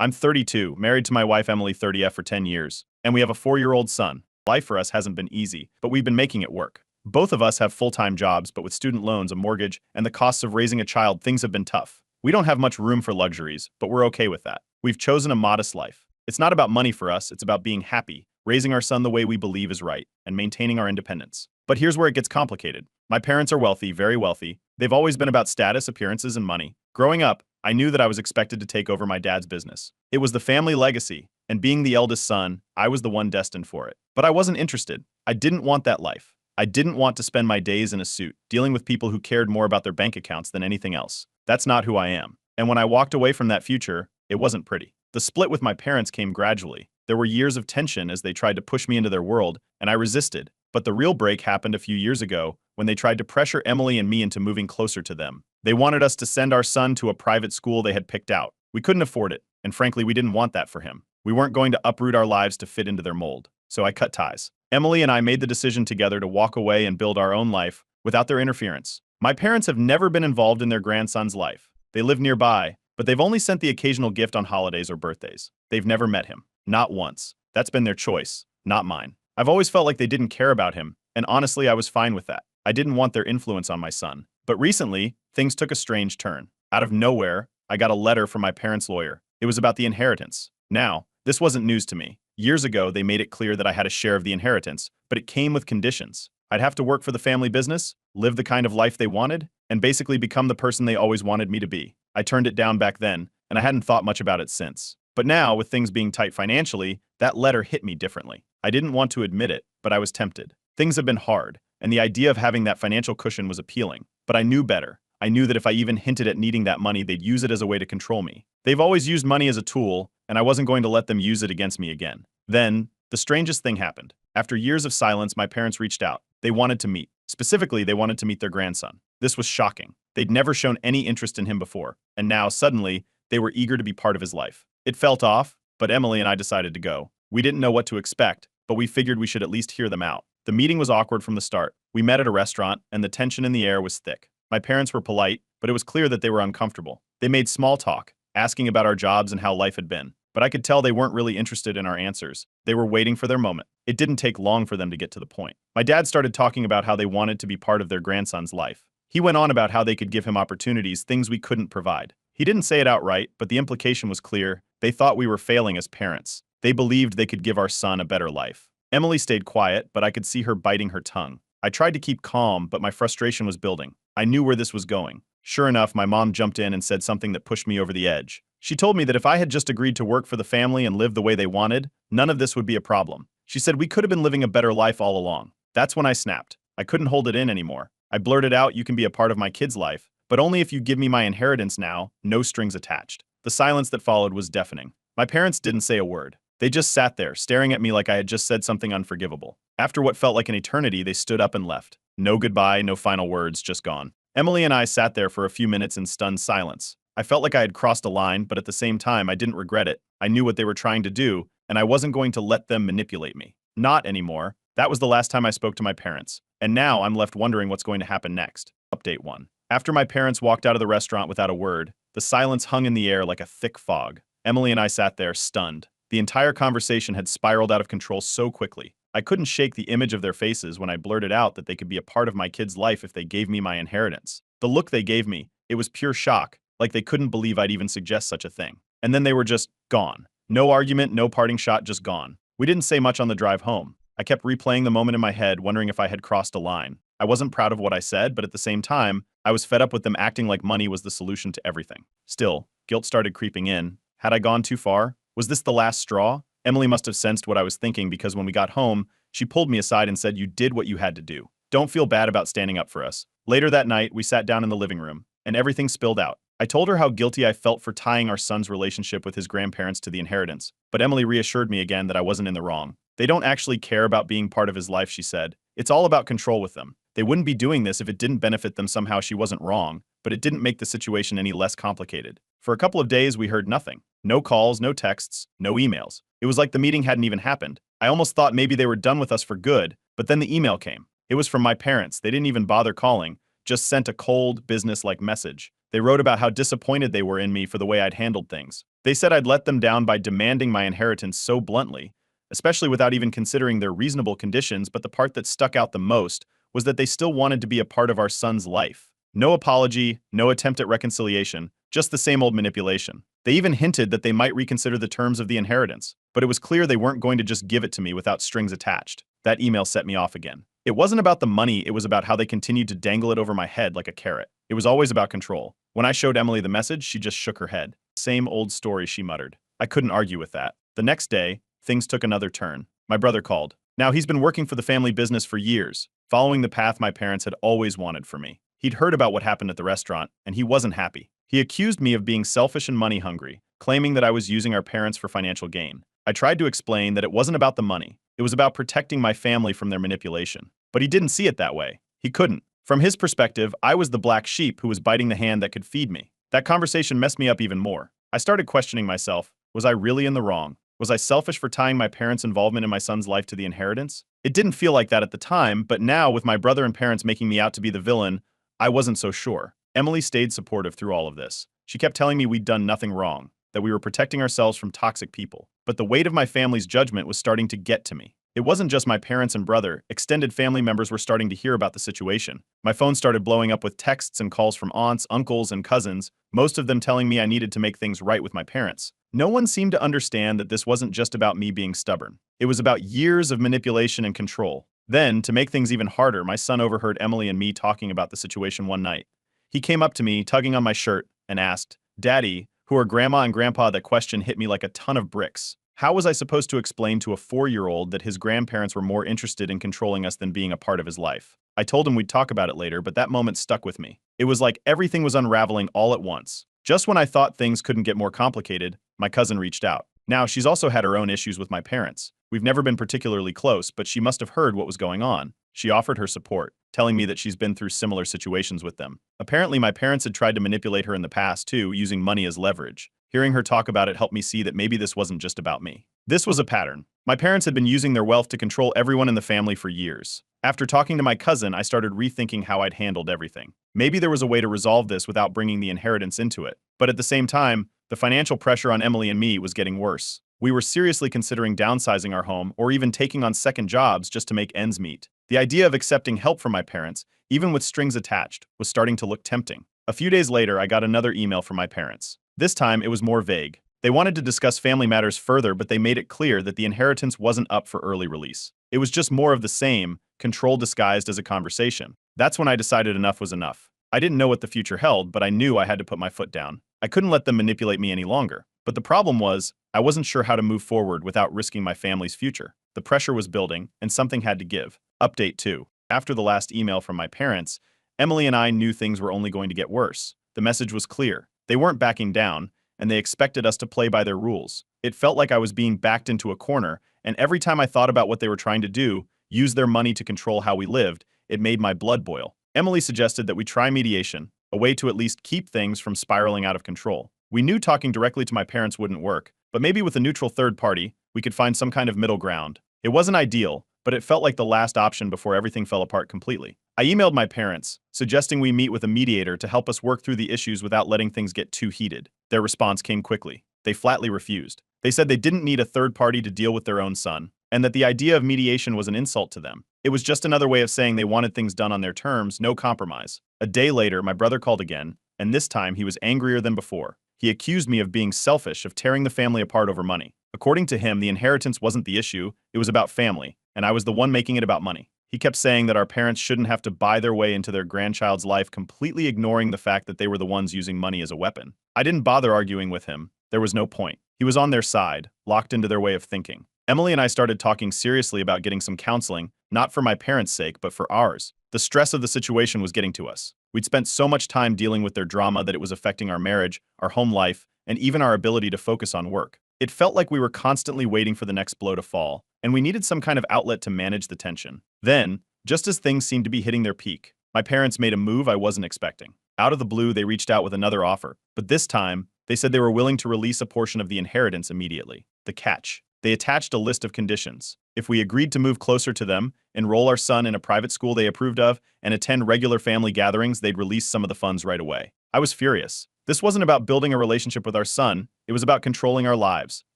I'm 32, married to my wife Emily 30F for 10 years, and we have a 4-year-old son. Life for us hasn't been easy, but we've been making it work. Both of us have full-time jobs, but with student loans, a mortgage, and the costs of raising a child, things have been tough. We don't have much room for luxuries, but we're okay with that. We've chosen a modest life. It's not about money for us, it's about being happy, raising our son the way we believe is right, and maintaining our independence. But here's where it gets complicated. My parents are wealthy, very wealthy. They've always been about status, appearances, and money. Growing up, I knew that I was expected to take over my dad's business. It was the family legacy, and being the eldest son, I was the one destined for it. But I wasn't interested. I didn't want that life. I didn't want to spend my days in a suit, dealing with people who cared more about their bank accounts than anything else. That's not who I am. And when I walked away from that future, it wasn't pretty. The split with my parents came gradually. There were years of tension as they tried to push me into their world, and I resisted. But the real break happened a few years ago when they tried to pressure Emily and me into moving closer to them. They wanted us to send our son to a private school they had picked out. We couldn't afford it, and frankly, we didn't want that for him. We weren't going to uproot our lives to fit into their mold, so I cut ties. Emily and I made the decision together to walk away and build our own life without their interference. My parents have never been involved in their grandson's life. They live nearby, but they've only sent the occasional gift on holidays or birthdays. They've never met him. Not once. That's been their choice, not mine. I've always felt like they didn't care about him, and honestly, I was fine with that. I didn't want their influence on my son. But recently, things took a strange turn. Out of nowhere, I got a letter from my parents' lawyer. It was about the inheritance. Now, this wasn't news to me. Years ago, they made it clear that I had a share of the inheritance, but it came with conditions. I'd have to work for the family business, live the kind of life they wanted, and basically become the person they always wanted me to be. I turned it down back then, and I hadn't thought much about it since. But now, with things being tight financially, that letter hit me differently. I didn't want to admit it, but I was tempted. Things have been hard, and the idea of having that financial cushion was appealing. But I knew better. I knew that if I even hinted at needing that money, they'd use it as a way to control me. They've always used money as a tool, and I wasn't going to let them use it against me again. Then, the strangest thing happened. After years of silence, my parents reached out. They wanted to meet. Specifically, they wanted to meet their grandson. This was shocking. They'd never shown any interest in him before, and now, suddenly, they were eager to be part of his life. It felt off, but Emily and I decided to go. We didn't know what to expect, but we figured we should at least hear them out. The meeting was awkward from the start. We met at a restaurant, and the tension in the air was thick. My parents were polite, but it was clear that they were uncomfortable. They made small talk, asking about our jobs and how life had been. But I could tell they weren't really interested in our answers. They were waiting for their moment. It didn't take long for them to get to the point. My dad started talking about how they wanted to be part of their grandson's life. He went on about how they could give him opportunities, things we couldn't provide. He didn't say it outright, but the implication was clear. They thought we were failing as parents. They believed they could give our son a better life. Emily stayed quiet, but I could see her biting her tongue. I tried to keep calm, but my frustration was building. I knew where this was going. Sure enough, my mom jumped in and said something that pushed me over the edge. She told me that if I had just agreed to work for the family and live the way they wanted, none of this would be a problem. She said we could have been living a better life all along. That's when I snapped. I couldn't hold it in anymore. I blurted out, "You can be a part of my kid's life, but only if you give me my inheritance now, no strings attached." The silence that followed was deafening. My parents didn't say a word. They just sat there, staring at me like I had just said something unforgivable. After what felt like an eternity, they stood up and left. No goodbye, no final words, just gone. Emily and I sat there for a few minutes in stunned silence. I felt like I had crossed a line, but at the same time, I didn't regret it. I knew what they were trying to do, and I wasn't going to let them manipulate me. Not anymore. That was the last time I spoke to my parents. And now I'm left wondering what's going to happen next. Update 1. After my parents walked out of the restaurant without a word, the silence hung in the air like a thick fog. Emily and I sat there, stunned. The entire conversation had spiraled out of control so quickly. I couldn't shake the image of their faces when I blurted out that they could be a part of my kid's life if they gave me my inheritance. The look they gave me, it was pure shock, like they couldn't believe I'd even suggest such a thing. And then they were just gone. No argument, no parting shot, just gone. We didn't say much on the drive home. I kept replaying the moment in my head, wondering if I had crossed a line. I wasn't proud of what I said, but at the same time, I was fed up with them acting like money was the solution to everything. Still, guilt started creeping in. Had I gone too far? Was this the last straw? Emily must have sensed what I was thinking because when we got home, she pulled me aside and said, "You did what you had to do. Don't feel bad about standing up for us." Later that night, we sat down in the living room, and everything spilled out. I told her how guilty I felt for tying our son's relationship with his grandparents to the inheritance, but Emily reassured me again that I wasn't in the wrong. They don't actually care about being part of his life, she said. It's all about control with them. They wouldn't be doing this if it didn't benefit them somehow. She wasn't wrong, but it didn't make the situation any less complicated. For a couple of days, we heard nothing. No calls, no texts, no emails. It was like the meeting hadn't even happened. I almost thought maybe they were done with us for good, but then the email came. It was from my parents. They didn't even bother calling, just sent a cold, business-like message. They wrote about how disappointed they were in me for the way I'd handled things. They said I'd let them down by demanding my inheritance so bluntly, especially without even considering their reasonable conditions, but the part that stuck out the most was that they still wanted to be a part of our son's life. No apology, no attempt at reconciliation, just the same old manipulation. They even hinted that they might reconsider the terms of the inheritance, but it was clear they weren't going to just give it to me without strings attached. That email set me off again. It wasn't about the money, it was about how they continued to dangle it over my head like a carrot. It was always about control. When I showed Emily the message, she just shook her head. Same old story, she muttered. I couldn't argue with that. The next day, things took another turn. My brother called. Now, he's been working for the family business for years, following the path my parents had always wanted for me. He'd heard about what happened at the restaurant, and he wasn't happy. He accused me of being selfish and money hungry, claiming that I was using our parents for financial gain. I tried to explain that it wasn't about the money. It was about protecting my family from their manipulation. But he didn't see it that way. He couldn't. From his perspective, I was the black sheep who was biting the hand that could feed me. That conversation messed me up even more. I started questioning myself. Was I really in the wrong? Was I selfish for tying my parents' involvement in my son's life to the inheritance? It didn't feel like that at the time, but now, with my brother and parents making me out to be the villain, I wasn't so sure. Emily stayed supportive through all of this. She kept telling me we'd done nothing wrong, that we were protecting ourselves from toxic people. But the weight of my family's judgment was starting to get to me. It wasn't just my parents and brother. Extended family members were starting to hear about the situation. My phone started blowing up with texts and calls from aunts, uncles, and cousins, most of them telling me I needed to make things right with my parents. No one seemed to understand that this wasn't just about me being stubborn. It was about years of manipulation and control. Then, to make things even harder, my son overheard Emily and me talking about the situation one night. He came up to me, tugging on my shirt, and asked, "Daddy, who are Grandma and Grandpa?" That question hit me like a ton of bricks. How was I supposed to explain to a 4-year-old that his grandparents were more interested in controlling us than being a part of his life? I told him we'd talk about it later, but that moment stuck with me. It was like everything was unraveling all at once. Just when I thought things couldn't get more complicated, my cousin reached out. Now, she's also had her own issues with my parents. We've never been particularly close, but she must have heard what was going on. She offered her support, telling me that she's been through similar situations with them. Apparently, my parents had tried to manipulate her in the past too, using money as leverage. Hearing her talk about it helped me see that maybe this wasn't just about me. This was a pattern. My parents had been using their wealth to control everyone in the family for years. After talking to my cousin, I started rethinking how I'd handled everything. Maybe there was a way to resolve this without bringing the inheritance into it. But at the same time, the financial pressure on Emily and me was getting worse. We were seriously considering downsizing our home or even taking on second jobs just to make ends meet. The idea of accepting help from my parents, even with strings attached, was starting to look tempting. A few days later, I got another email from my parents. This time, it was more vague. They wanted to discuss family matters further, but they made it clear that the inheritance wasn't up for early release. It was just more of the same, control disguised as a conversation. That's when I decided enough was enough. I didn't know what the future held, but I knew I had to put my foot down. I couldn't let them manipulate me any longer. But the problem was, I wasn't sure how to move forward without risking my family's future. The pressure was building, and something had to give. Update 2. After the last email from my parents, Emily and I knew things were only going to get worse. The message was clear. They weren't backing down, and they expected us to play by their rules. It felt like I was being backed into a corner, and every time I thought about what they were trying to do, use their money to control how we lived, it made my blood boil. Emily suggested that we try mediation, a way to at least keep things from spiraling out of control. We knew talking directly to my parents wouldn't work, but maybe with a neutral third party, we could find some kind of middle ground. It wasn't ideal, but it felt like the last option before everything fell apart completely. I emailed my parents, suggesting we meet with a mediator to help us work through the issues without letting things get too heated. Their response came quickly. They flatly refused. They said they didn't need a third party to deal with their own son, and that the idea of mediation was an insult to them. It was just another way of saying they wanted things done on their terms, no compromise. A day later, my brother called again, and this time he was angrier than before. He accused me of being selfish, of tearing the family apart over money. According to him, the inheritance wasn't the issue, it was about family, and I was the one making it about money. He kept saying that our parents shouldn't have to buy their way into their grandchild's life, completely ignoring the fact that they were the ones using money as a weapon. I didn't bother arguing with him. There was no point. He was on their side, locked into their way of thinking. Emily and I started talking seriously about getting some counseling, not for my parents' sake, but for ours. The stress of the situation was getting to us. We'd spent so much time dealing with their drama that it was affecting our marriage, our home life, and even our ability to focus on work. It felt like we were constantly waiting for the next blow to fall, and we needed some kind of outlet to manage the tension. Then, just as things seemed to be hitting their peak, my parents made a move I wasn't expecting. Out of the blue, they reached out with another offer, but this time, they said they were willing to release a portion of the inheritance immediately. The catch. They attached a list of conditions. If we agreed to move closer to them, enroll our son in a private school they approved of, and attend regular family gatherings, they'd release some of the funds right away. I was furious. This wasn't about building a relationship with our son, it was about controlling our lives.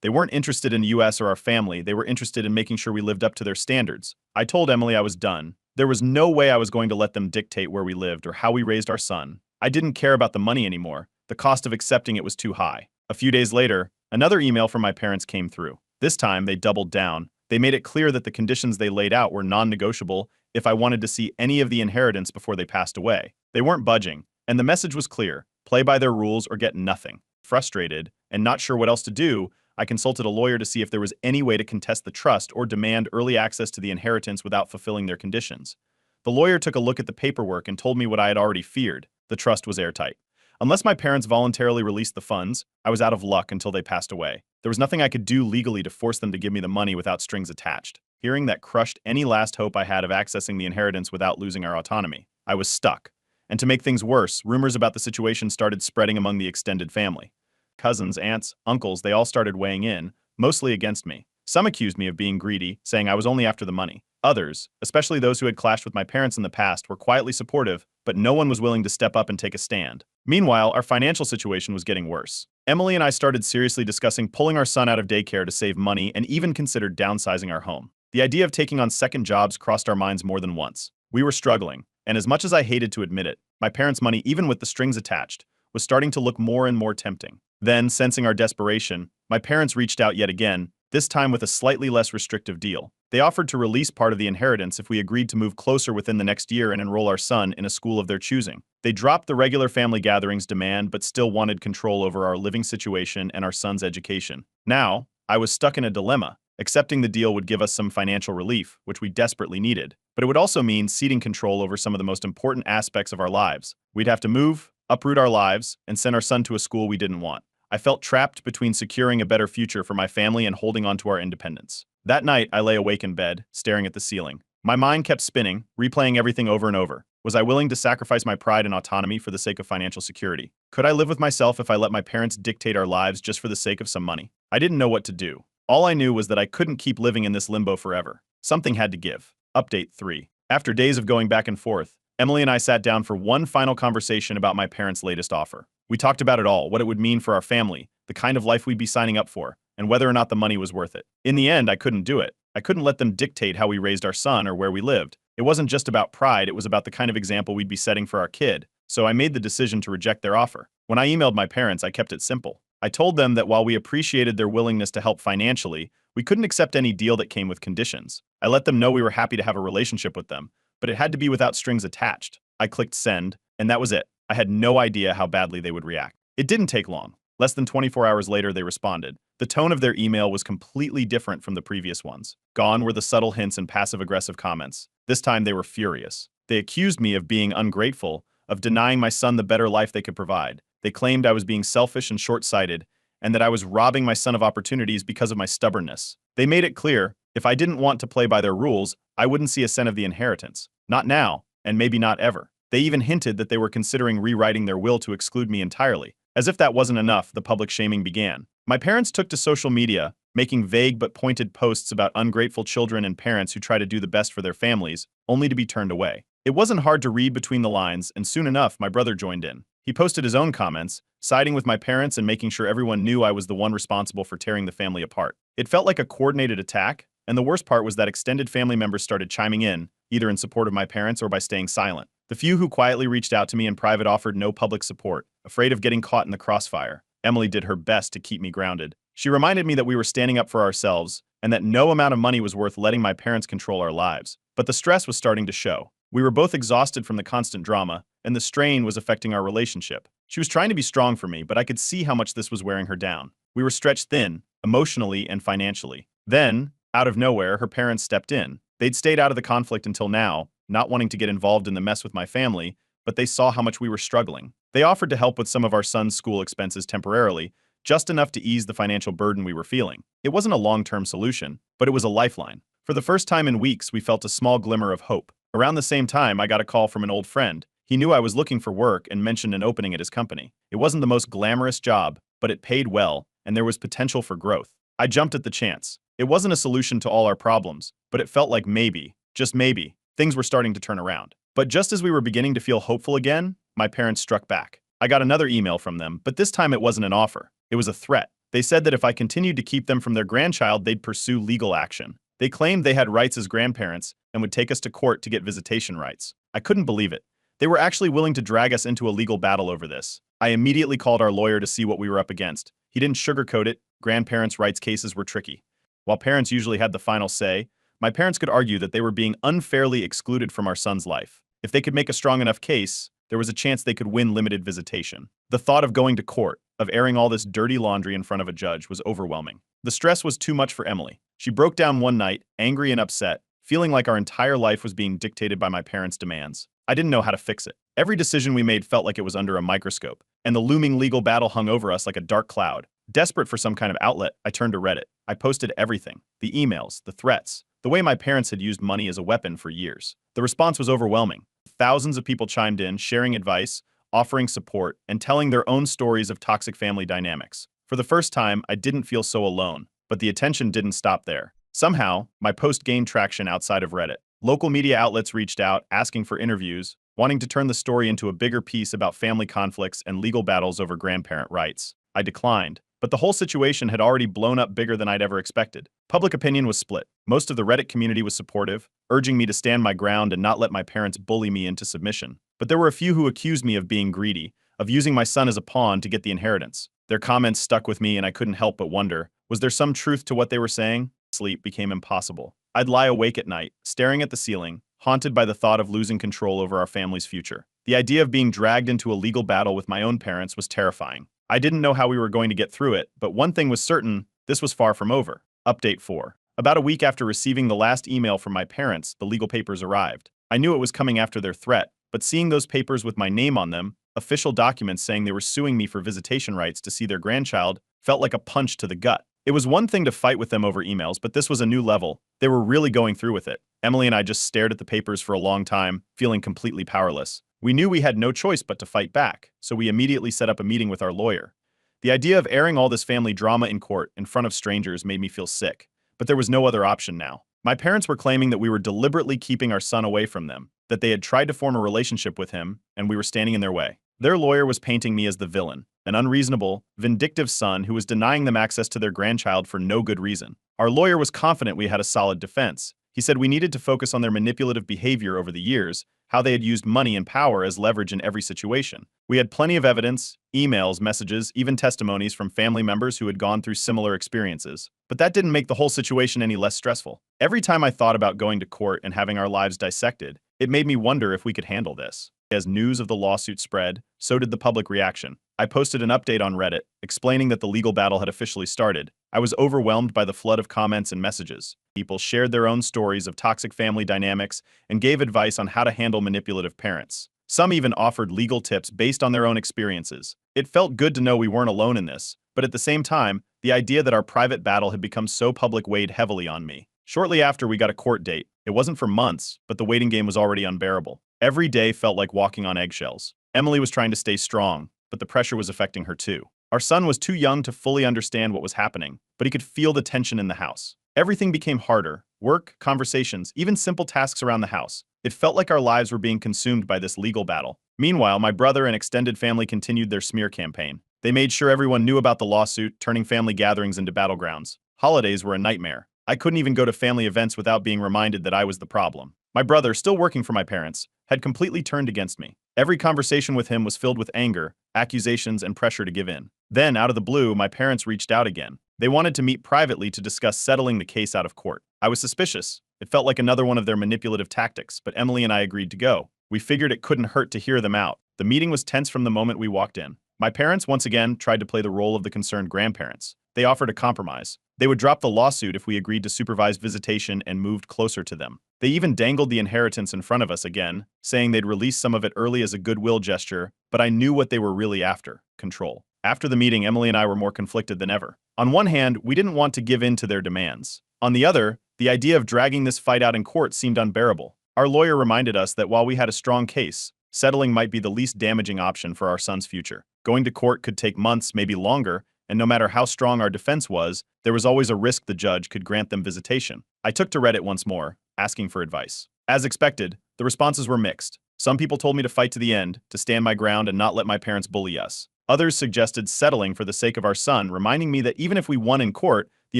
They weren't interested in the US or our family, they were interested in making sure we lived up to their standards. I told Emily I was done. There was no way I was going to let them dictate where we lived or how we raised our son. I didn't care about the money anymore. The cost of accepting it was too high. A few days later, another email from my parents came through. This time, they doubled down. They made it clear that the conditions they laid out were non-negotiable if I wanted to see any of the inheritance before they passed away. They weren't budging, and the message was clear: play by their rules or get nothing. Frustrated and not sure what else to do, I consulted a lawyer to see if there was any way to contest the trust or demand early access to the inheritance without fulfilling their conditions. The lawyer took a look at the paperwork and told me what I had already feared: the trust was airtight. Unless my parents voluntarily released the funds, I was out of luck until they passed away. There was nothing I could do legally to force them to give me the money without strings attached. Hearing that crushed any last hope I had of accessing the inheritance without losing our autonomy. I was stuck. And to make things worse, rumors about the situation started spreading among the extended family. Cousins, aunts, uncles, they all started weighing in, mostly against me. Some accused me of being greedy, saying I was only after the money. Others, especially those who had clashed with my parents in the past, were quietly supportive, but no one was willing to step up and take a stand. Meanwhile, our financial situation was getting worse. Emily and I started seriously discussing pulling our son out of daycare to save money and even considered downsizing our home. The idea of taking on second jobs crossed our minds more than once. We were struggling, and as much as I hated to admit it, my parents' money, even with the strings attached, was starting to look more and more tempting. Then, sensing our desperation, my parents reached out yet again, this time with a slightly less restrictive deal. They offered to release part of the inheritance if we agreed to move closer within the next year and enroll our son in a school of their choosing. They dropped the regular family gatherings demand but still wanted control over our living situation and our son's education. Now, I was stuck in a dilemma. Accepting the deal would give us some financial relief, which we desperately needed, but it would also mean ceding control over some of the most important aspects of our lives. We'd have to move, uproot our lives, and send our son to a school we didn't want. I felt trapped between securing a better future for my family and holding on to our independence. That night, I lay awake in bed, staring at the ceiling. My mind kept spinning, replaying everything over and over. Was I willing to sacrifice my pride and autonomy for the sake of financial security? Could I live with myself if I let my parents dictate our lives just for the sake of some money? I didn't know what to do. All I knew was that I couldn't keep living in this limbo forever. Something had to give. Update 3. After days of going back and forth, Emily and I sat down for one final conversation about my parents' latest offer. We talked about it all, what it would mean for our family, the kind of life we'd be signing up for, and whether or not the money was worth it. In the end, I couldn't do it. I couldn't let them dictate how we raised our son or where we lived. It wasn't just about pride, it was about the kind of example we'd be setting for our kid. So I made the decision to reject their offer. When I emailed my parents, I kept it simple. I told them that while we appreciated their willingness to help financially, we couldn't accept any deal that came with conditions. I let them know we were happy to have a relationship with them, but it had to be without strings attached. I clicked send, and that was it. I had no idea how badly they would react. It didn't take long. Less than 24 hours later, they responded. The tone of their email was completely different from the previous ones. Gone were the subtle hints and passive-aggressive comments. This time, they were furious. They accused me of being ungrateful, of denying my son the better life they could provide. They claimed I was being selfish and short-sighted, and that I was robbing my son of opportunities because of my stubbornness. They made it clear, if I didn't want to play by their rules, I wouldn't see a cent of the inheritance. Not now, and maybe not ever. They even hinted that they were considering rewriting their will to exclude me entirely. As if that wasn't enough, the public shaming began. My parents took to social media, making vague but pointed posts about ungrateful children and parents who try to do the best for their families, only to be turned away. It wasn't hard to read between the lines, and soon enough, my brother joined in. He posted his own comments, siding with my parents and making sure everyone knew I was the one responsible for tearing the family apart. It felt like a coordinated attack, and the worst part was that extended family members started chiming in, either in support of my parents or by staying silent. The few who quietly reached out to me in private offered no public support, afraid of getting caught in the crossfire. Emily did her best to keep me grounded. She reminded me that we were standing up for ourselves, and that no amount of money was worth letting my parents control our lives. But the stress was starting to show. We were both exhausted from the constant drama, and the strain was affecting our relationship. She was trying to be strong for me, but I could see how much this was wearing her down. We were stretched thin, emotionally and financially. Then, out of nowhere, her parents stepped in. They'd stayed out of the conflict until now, not wanting to get involved in the mess with my family, but they saw how much we were struggling. They offered to help with some of our son's school expenses temporarily, just enough to ease the financial burden we were feeling. It wasn't a long-term solution, but it was a lifeline. For the first time in weeks, we felt a small glimmer of hope. Around the same time, I got a call from an old friend. He knew I was looking for work and mentioned an opening at his company. It wasn't the most glamorous job, but it paid well, and there was potential for growth. I jumped at the chance. It wasn't a solution to all our problems, but it felt like maybe, just maybe, things were starting to turn around. But just as we were beginning to feel hopeful again, my parents struck back. I got another email from them, but this time it wasn't an offer. It was a threat. They said that if I continued to keep them from their grandchild, they'd pursue legal action. They claimed they had rights as grandparents and would take us to court to get visitation rights. I couldn't believe it. They were actually willing to drag us into a legal battle over this. I immediately called our lawyer to see what we were up against. He didn't sugarcoat it. Grandparents' rights cases were tricky. While parents usually had the final say, my parents could argue that they were being unfairly excluded from our son's life. If they could make a strong enough case, there was a chance they could win limited visitation. The thought of going to court, of airing all this dirty laundry in front of a judge, was overwhelming. The stress was too much for Emily. She broke down one night, angry and upset, feeling like our entire life was being dictated by my parents' demands. I didn't know how to fix it. Every decision we made felt like it was under a microscope, and the looming legal battle hung over us like a dark cloud. Desperate for some kind of outlet, I turned to Reddit. I posted everything: the emails, the threats, the way my parents had used money as a weapon for years. The response was overwhelming. Thousands of people chimed in, sharing advice, offering support, and telling their own stories of toxic family dynamics. For the first time, I didn't feel so alone, but the attention didn't stop there. Somehow, my post gained traction outside of Reddit. Local media outlets reached out, asking for interviews, wanting to turn the story into a bigger piece about family conflicts and legal battles over grandparent rights. I declined, but the whole situation had already blown up bigger than I'd ever expected. Public opinion was split. Most of the Reddit community was supportive, urging me to stand my ground and not let my parents bully me into submission. But there were a few who accused me of being greedy, of using my son as a pawn to get the inheritance. Their comments stuck with me, and I couldn't help but wonder, was there some truth to what they were saying? Sleep became impossible. I'd lie awake at night, staring at the ceiling, haunted by the thought of losing control over our family's future. The idea of being dragged into a legal battle with my own parents was terrifying. I didn't know how we were going to get through it, but one thing was certain: this was far from over. Update 4. About a week after receiving the last email from my parents, the legal papers arrived. I knew it was coming after their threat, but seeing those papers with my name on them, official documents saying they were suing me for visitation rights to see their grandchild, felt like a punch to the gut. It was one thing to fight with them over emails, but this was a new level. They were really going through with it. Emily and I just stared at the papers for a long time, feeling completely powerless. We knew we had no choice but to fight back, so we immediately set up a meeting with our lawyer. The idea of airing all this family drama in court in front of strangers made me feel sick, but there was no other option now. My parents were claiming that we were deliberately keeping our son away from them, that they had tried to form a relationship with him, and we were standing in their way. Their lawyer was painting me as the villain, an unreasonable, vindictive son who was denying them access to their grandchild for no good reason. Our lawyer was confident we had a solid defense. He said we needed to focus on their manipulative behavior over the years, how they had used money and power as leverage in every situation. We had plenty of evidence, emails, messages, even testimonies from family members who had gone through similar experiences. But that didn't make the whole situation any less stressful. Every time I thought about going to court and having our lives dissected, it made me wonder if we could handle this. As news of the lawsuit spread, so did the public reaction. I posted an update on Reddit, explaining that the legal battle had officially started. I was overwhelmed by the flood of comments and messages. People shared their own stories of toxic family dynamics and gave advice on how to handle manipulative parents. Some even offered legal tips based on their own experiences. It felt good to know we weren't alone in this, but at the same time, the idea that our private battle had become so public weighed heavily on me. Shortly after, we got a court date. It wasn't for months, but the waiting game was already unbearable. Every day felt like walking on eggshells. Emily was trying to stay strong, but the pressure was affecting her too. Our son was too young to fully understand what was happening, but he could feel the tension in the house. Everything became harder: work, conversations, even simple tasks around the house. It felt like our lives were being consumed by this legal battle. Meanwhile, my brother and extended family continued their smear campaign. They made sure everyone knew about the lawsuit, turning family gatherings into battlegrounds. Holidays were a nightmare. I couldn't even go to family events without being reminded that I was the problem. My brother, still working for my parents, had completely turned against me. Every conversation with him was filled with anger, accusations, and pressure to give in. Then, out of the blue, my parents reached out again. They wanted to meet privately to discuss settling the case out of court. I was suspicious. It felt like another one of their manipulative tactics, but Emily and I agreed to go. We figured it couldn't hurt to hear them out. The meeting was tense from the moment we walked in. My parents, once again, tried to play the role of the concerned grandparents. They offered a compromise. They would drop the lawsuit if we agreed to supervised visitation and moved closer to them. They even dangled the inheritance in front of us again, saying they'd release some of it early as a goodwill gesture, but I knew what they were really after: control. After the meeting, Emily and I were more conflicted than ever. On one hand, we didn't want to give in to their demands. On the other, the idea of dragging this fight out in court seemed unbearable. Our lawyer reminded us that while we had a strong case, settling might be the least damaging option for our son's future. Going to court could take months, maybe longer, and no matter how strong our defense was, there was always a risk the judge could grant them visitation. I took to Reddit once more, asking for advice. As expected, the responses were mixed. Some people told me to fight to the end, to stand my ground and not let my parents bully us. Others suggested settling for the sake of our son, reminding me that even if we won in court, the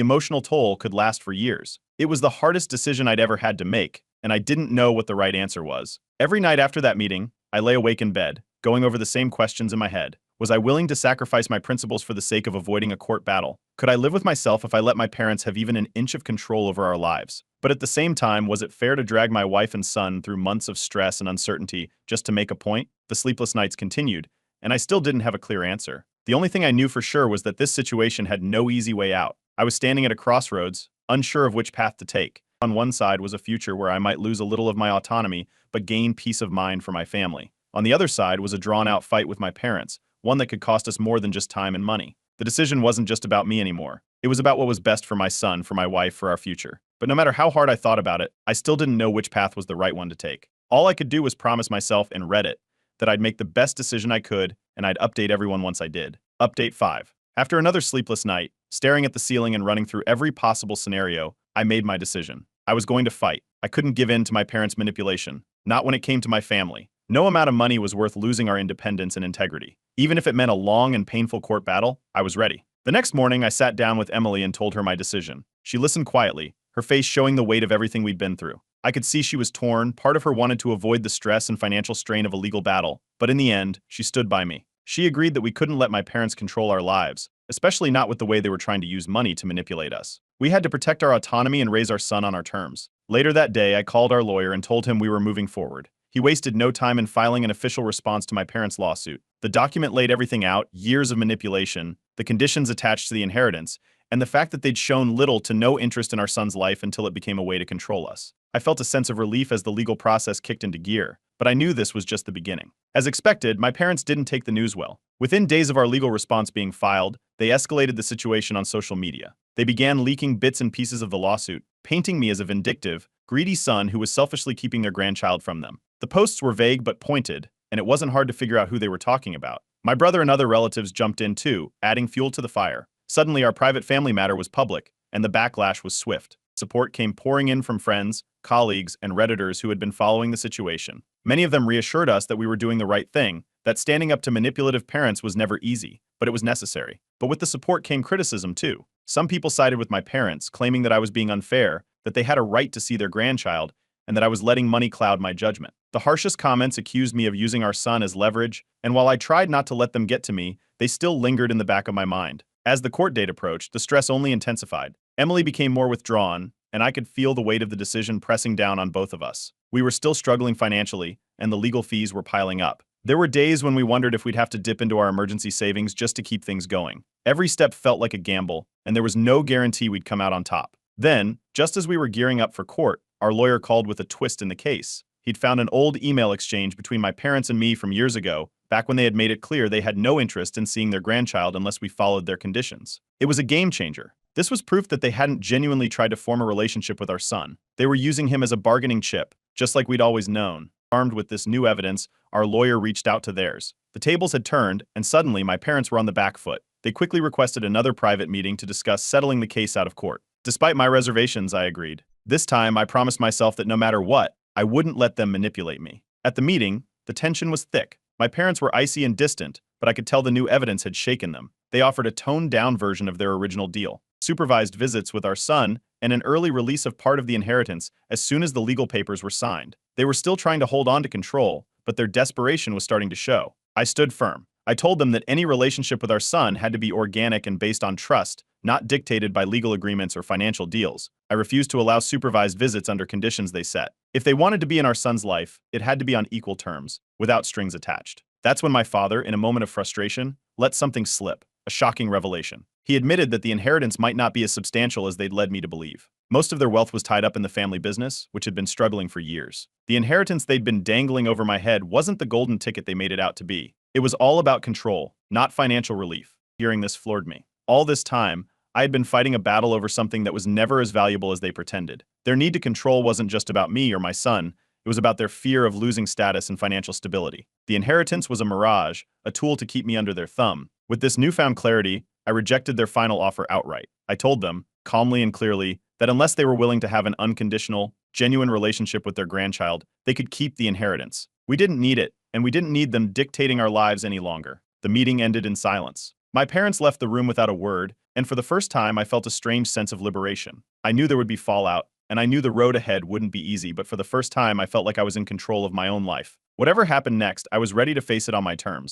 emotional toll could last for years. It was the hardest decision I'd ever had to make, and I didn't know what the right answer was. Every night after that meeting, I lay awake in bed, going over the same questions in my head. Was I willing to sacrifice my principles for the sake of avoiding a court battle? Could I live with myself if I let my parents have even an inch of control over our lives? But at the same time, was it fair to drag my wife and son through months of stress and uncertainty just to make a point? The sleepless nights continued, and I still didn't have a clear answer. The only thing I knew for sure was that this situation had no easy way out. I was standing at a crossroads, unsure of which path to take. On one side was a future where I might lose a little of my autonomy, but gain peace of mind for my family. On the other side was a drawn-out fight with my parents, one that could cost us more than just time and money. The decision wasn't just about me anymore. It was about what was best for my son, for my wife, for our future. But no matter how hard I thought about it, I still didn't know which path was the right one to take. All I could do was promise myself in Reddit that I'd make the best decision I could, and I'd update everyone once I did. Update 5. After another sleepless night, staring at the ceiling and running through every possible scenario, I made my decision. I was going to fight. I couldn't give in to my parents' manipulation, not when it came to my family. No amount of money was worth losing our independence and integrity. Even if it meant a long and painful court battle, I was ready. The next morning, I sat down with Emily and told her my decision. She listened quietly, her face showing the weight of everything we'd been through. I could see she was torn. Part of her wanted to avoid the stress and financial strain of a legal battle, but in the end, she stood by me. She agreed that we couldn't let my parents control our lives, especially not with the way they were trying to use money to manipulate us. We had to protect our autonomy and raise our son on our terms. Later that day, I called our lawyer and told him we were moving forward. He wasted no time in filing an official response to my parents' lawsuit. The document laid everything out: years of manipulation, the conditions attached to the inheritance, and the fact that they'd shown little to no interest in our son's life until it became a way to control us. I felt a sense of relief as the legal process kicked into gear, but I knew this was just the beginning. As expected, my parents didn't take the news well. Within days of our legal response being filed, they escalated the situation on social media. They began leaking bits and pieces of the lawsuit, painting me as a vindictive, greedy son who was selfishly keeping their grandchild from them. The posts were vague but pointed, and it wasn't hard to figure out who they were talking about. My brother and other relatives jumped in too, adding fuel to the fire. Suddenly, our private family matter was public, and the backlash was swift. Support came pouring in from friends, colleagues, and Redditors who had been following the situation. Many of them reassured us that we were doing the right thing, that standing up to manipulative parents was never easy, but it was necessary. But with the support came criticism too. Some people sided with my parents, claiming that I was being unfair, that they had a right to see their grandchild, and that I was letting money cloud my judgment. The harshest comments accused me of using our son as leverage, and while I tried not to let them get to me, they still lingered in the back of my mind. As the court date approached, the stress only intensified. Emily became more withdrawn, and I could feel the weight of the decision pressing down on both of us. We were still struggling financially, and the legal fees were piling up. There were days when we wondered if we'd have to dip into our emergency savings just to keep things going. Every step felt like a gamble, and there was no guarantee we'd come out on top. Then, just as we were gearing up for court, our lawyer called with a twist in the case. He'd found an old email exchange between my parents and me from years ago, back when they had made it clear they had no interest in seeing their grandchild unless we followed their conditions. It was a game changer. This was proof that they hadn't genuinely tried to form a relationship with our son. They were using him as a bargaining chip, just like we'd always known. Armed with this new evidence, our lawyer reached out to theirs. The tables had turned, and suddenly my parents were on the back foot. They quickly requested another private meeting to discuss settling the case out of court. Despite my reservations, I agreed. This time, I promised myself that no matter what, I wouldn't let them manipulate me. At the meeting, the tension was thick. My parents were icy and distant, but I could tell the new evidence had shaken them. They offered a toned-down version of their original deal: supervised visits with our son, and an early release of part of the inheritance as soon as the legal papers were signed. They were still trying to hold on to control, but their desperation was starting to show. I stood firm. I told them that any relationship with our son had to be organic and based on trust, not dictated by legal agreements or financial deals. I refused to allow supervised visits under conditions they set. If they wanted to be in our son's life, it had to be on equal terms, without strings attached. That's when my father, in a moment of frustration, let something slip, a shocking revelation. He admitted that the inheritance might not be as substantial as they'd led me to believe. Most of their wealth was tied up in the family business, which had been struggling for years. The inheritance they'd been dangling over my head wasn't the golden ticket they made it out to be. It was all about control, not financial relief. Hearing this floored me. All this time, I had been fighting a battle over something that was never as valuable as they pretended. Their need to control wasn't just about me or my son. It was about their fear of losing status and financial stability. The inheritance was a mirage, a tool to keep me under their thumb. With this newfound clarity, I rejected their final offer outright. I told them, calmly and clearly, that unless they were willing to have an unconditional, genuine relationship with their grandchild, they could keep the inheritance. We didn't need it, and we didn't need them dictating our lives any longer. The meeting ended in silence. My parents left the room without a word, and for the first time I felt a strange sense of liberation. I knew there would be fallout, and I knew the road ahead wouldn't be easy, but for the first time I felt like I was in control of my own life. Whatever happened next, I was ready to face it on my terms.